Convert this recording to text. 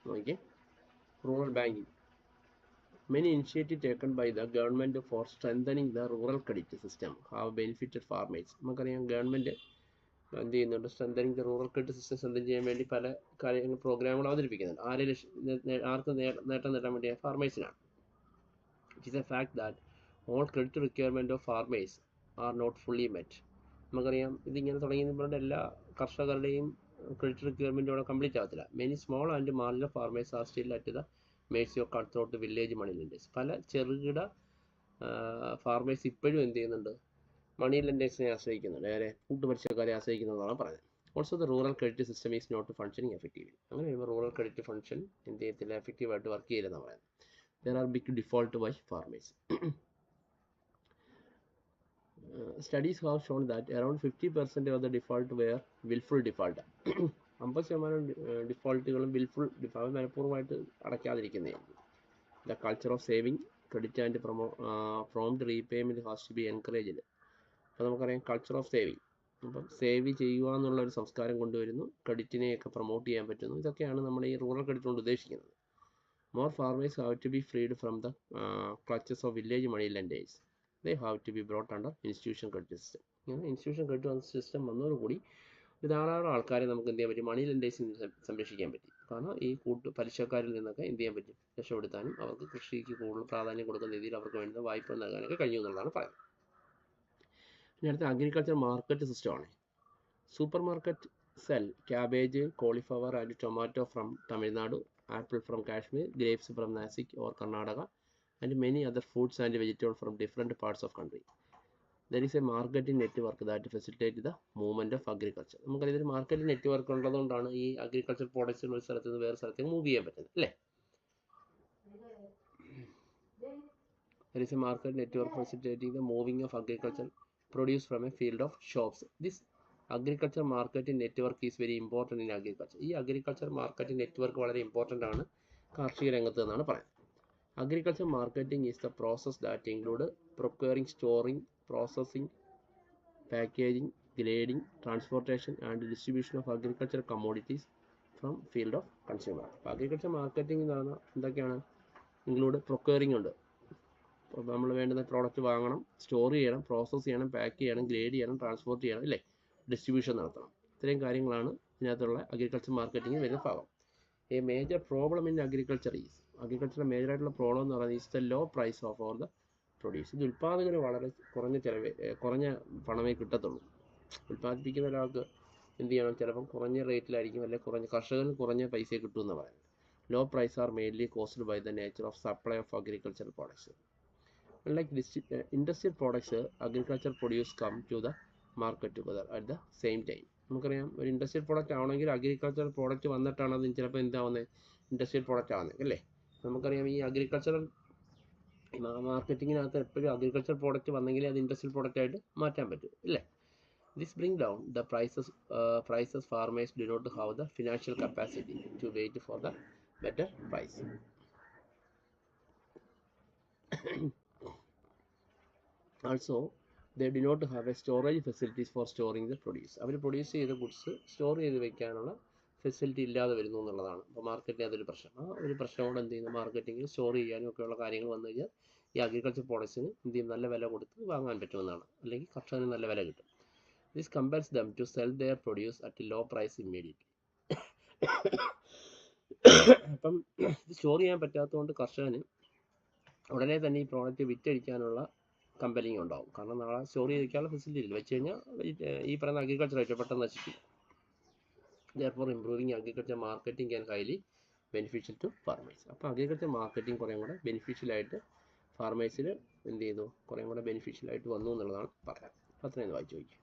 നോക്കിയേ, rural banking. Many initiatives taken by the government for strengthening the rural credit system have benefited farmers. നമുക്കറിയാം government എന്ത് ചെയ്യുന്നുണ്ട്, strengthening the rural credit system strengthen ചെയ്യാൻ വേണ്ടി പല കാര്യങ്ങൾ പ്രോഗ്രാമുകൾ അവതരിപ്പിക്കുന്നുണ്ട്. ആർക്ക് നേട്ടം നേടാൻ വേണ്ടിയാണ്? ഫാർമേഴ്സിനാണ്. It is a fact that all credit requirement of farmers are not fully met. നമുക്കറിയാം ഇതിങ്ങനെ തുടങ്ങിയതുകൊണ്ട് എല്ലാ കർഷകരുടെയും ക്രെഡിറ്റ് റിക്വയർമെൻറ്റ് ഇവിടെ കംപ്ലീറ്റ് ആകത്തില്ല. Many small and marginal farmers are still at the mercy of cut throat village money lenders. പല ചെറുകിട farmers ഇപ്പോഴും എന്ത് ചെയ്യുന്നുണ്ട്? മണി ലെൻഡേഴ്സിനെ ആശ്രയിക്കുന്നുണ്ട്, നേരെ കൂട്ടുപലിശക്കാരെ ആശ്രയിക്കുന്നതാണ് പറയുന്നത്. Also the rural credit system is not functioning effectively. അങ്ങനെ വരുമ്പോൾ റൂറൽ ക്രെഡിറ്റ് ഫംഗ്ഷൻ എന്ത് ചെയ്യത്തില്ല, എഫക്റ്റീവായിട്ട് വർക്ക് ചെയ്യില്ലെന്നാണ് പറയുന്നത്. There are big default by farmers. Studies have shown that around 50% of the default were willful default. 50% ഡിഫോൾട്ടുകളും വിൽഫുൾ ഡിഫോൾട്ട് മനഃപൂർവ്വമായിട്ട് അടയ്ക്കാതിരിക്കുന്നതായിരിക്കും. The culture of saving, credit and prompt repayment has to be encouraged. അപ്പോൾ നമുക്കറിയാം culture of saving. അപ്പം save ചെയ്യുക എന്നുള്ള ഒരു സംസ്കാരം കൊണ്ടുവരുന്നു, ക്രെഡിറ്റിനെയൊക്കെ പ്രൊമോട്ട് ചെയ്യാൻ പറ്റുന്നു. ഇതൊക്കെയാണ് നമ്മൾ ഈ റൂറൽ ക്രെഡിറ്റ് കൊണ്ട് ഉദ്ദേശിക്കുന്നത്. More farmers have to be freed from the clutches of village money lenders. They have to be brought under institution credit system. Institution credit system വന്നതോടുകൂടി ധാരാളം ആൾക്കാരെ നമുക്ക് എന്ത് ചെയ്യാൻ പറ്റും? മണി ലെൻഡേഴ്സിൽ നിന്ന് സംരക്ഷിക്കാൻ പറ്റും. കാരണം ഈ പലിശക്കാരിൽ നിന്നൊക്കെ എന്ത് ചെയ്യാൻ പറ്റും? രക്ഷപ്പെടുത്താനും അവർക്ക് കൃഷിക്ക് കൂടുതൽ പ്രാധാന്യം കൊടുക്കുന്ന രീതിയിൽ അവർക്ക് വേണ്ട വായ്പ നൽകാനൊക്കെ കഴിയും എന്നുള്ളതാണ് പറയുന്നത്. ഇനി അടുത്ത അഗ്രികൾച്ചർ മാർക്കറ്റ് സിസ്റ്റമാണ്. Super market cell cabbage, cauliflower and tomato from Tamil Nadu, apple from Kashmir, grapes from Nasik or Karnataka, and many other fruits and vegetables from different parts of country. There is a marketing network that facilitates the movement of agriculture. നമുക്കറിയാം ഇതൊരു marketing network ഉള്ളതുകൊണ്ടാണ് ഈ agriculture products ഒരു സ്ഥലത്ത് നിന്ന് വേറെ സ്ഥലത്തേക്ക് move ചെയ്യാൻ പറ്റുന്നത്, അല്ലേ? There is a market network facilitating the moving of agriculture produce from a field of shops. This agriculture marketing network is very important in agriculture. ഈ അഗ്രികൾച്ചർ മാർക്കറ്റിംഗ് നെറ്റ്വർക്ക് വളരെ ഇമ്പോർട്ടൻ്റ് ആണ് കാർഷിക രംഗത്ത് എന്നാണ് പറയുന്നത്. Agriculture marketing is the process that include procuring, storing, processing, packaging, grading, transportation and distribution of agricultural commodities from field of consumer. Agriculture marketing എന്ന് പറഞ്ഞാൽ എന്തൊക്കെയാണ്? ഇൻക്ലൂഡ് പ്രൊക്യൂറിംഗ് ഉണ്ട്. അപ്പോൾ നമ്മൾ വേണ്ടുന്ന പ്രോഡക്റ്റ് വാങ്ങണം, സ്റ്റോർ ചെയ്യണം, പ്രോസസ്സ് ചെയ്യണം, പാക്ക് ചെയ്യണം, ഗ്രേഡ് ചെയ്യണം, ട്രാൻസ്പോർട്ട് ചെയ്യണം, അല്ലേ? ഡിസ്ട്രിബ്യൂഷൻ നടത്തണം. ഇത്രയും കാര്യങ്ങളാണ് ഇതിനകത്തുള്ള അഗ്രികൾച്ചർ മാർക്കറ്റിംഗ് വരുന്ന ഭാഗം. A major problem in agriculture is, അഗ്രികൾച്ചറിലെ മേജറായിട്ടുള്ള പ്രോബ്ലം എന്ന് പറയുന്നത് is the low price of or the produce. ഇത് ഉൽപ്പാദകന് വളരെ കുറഞ്ഞ പണമേ കിട്ടത്തുള്ളൂ. ഉൽപ്പാദിപ്പിക്കുന്ന ഒരാൾക്ക് എന്ത് ചെയ്യണം? ചിലപ്പം കുറഞ്ഞ റേറ്റിലായിരിക്കും, അല്ലെങ്കിൽ കർഷകന് കുറഞ്ഞ പൈസ കിട്ടുമെന്ന് പറയുന്നത്. Low price are mainly caused by the nature of supply of agriculture products. Unlike industrial products, agriculture produce come to the market together at the same time. നമുക്കറിയാം ഒരു ഇൻഡസ്ട്രിയൽ പ്രോഡക്റ്റ് ആണെങ്കിൽ അഗ്രികൾച്ചർ പ്രോഡക്റ്റ് വന്നിട്ടാണ് അത് ചിലപ്പോൾ എന്താവുന്നത്? Industrial product ആവുന്നത്, അല്ലേ? നമുക്കറിയാം ഈ അഗ്രികൾച്ചറൽ മാർക്കറ്റിങ്ങിനകത്ത് എപ്പോഴും അഗ്രികൾച്ചർ പ്രോഡക്റ്റ് വന്നെങ്കിൽ അത് ഇൻഡസ്ട്രിയൽ പ്രോഡക്റ്റ് ആയിട്ട് മാറ്റാൻ പറ്റും, അല്ലേ? This bring down the prices farmers do not have the financial capacity to wait for the better price. Also, they do not have a storage facilities for storing the produce. അവർ produce ചെയ്ത goods store ചെയ്ത് വെക്കാനുള്ള facility ഇല്ലാതെ വരുന്നു എന്നുള്ളതാണ്. അപ്പോൾ മാർക്കറ്റിൽ അതൊരു പ്രശ്നം. ആ ഒരു പ്രശ്നത്തോടെ എന്ത് ചെയ്യുന്നു? മാർക്കറ്റിങ്ങിൽ സ്റ്റോർ ചെയ്യാനും ഒക്കെയുള്ള കാര്യങ്ങൾ വന്നു കഴിഞ്ഞാൽ ഈ അഗ്രികൾച്ചർ പ്രോഡക്ട്സിന് എന്ത് ചെയ്യും? നല്ല വില കൊടുത്ത് വാങ്ങാൻ പറ്റുമെന്നാണ്, അല്ലെങ്കിൽ കർഷകന് നല്ല വില കിട്ടും. This compels them to sell their produce at a low price immediately. അപ്പം ഇത് സ്റ്റോർ ചെയ്യാൻ പറ്റാത്തതുകൊണ്ട് കർഷകന് ഉടനെ തന്നെ ഈ പ്രോഡക്റ്റ് വിറ്റഴിക്കാനുള്ള കമ്പനിങ് ഉണ്ടാവും. കാരണം നാളെ സ്റ്റോർ ചെയ്ത് വയ്ക്കാനുള്ള ഫെസിലിറ്റി ഇല്ല. വെച്ച് കഴിഞ്ഞാൽ ഈ പറയുന്ന അഗ്രികൾച്ചർ ആയിട്ട് പെട്ടെന്ന് നശിക്കും. Therefore, improving agriculture marketing can highly beneficial to farmers. അപ്പോൾ അഗ്രികൾച്ചർ മാർക്കറ്റിംഗ് കുറേ കൂടെ ബെനിഫിഷ്യലായിട്ട് ഫാർമേഴ്സിന് എന്ത് ചെയ്തു? കുറേ കൂടെ ബെനിഫിഷ്യലായിട്ട് വന്നു എന്നുള്ളതാണ് പറയാം. അത്രയും വായിച്ചു നോക്കി.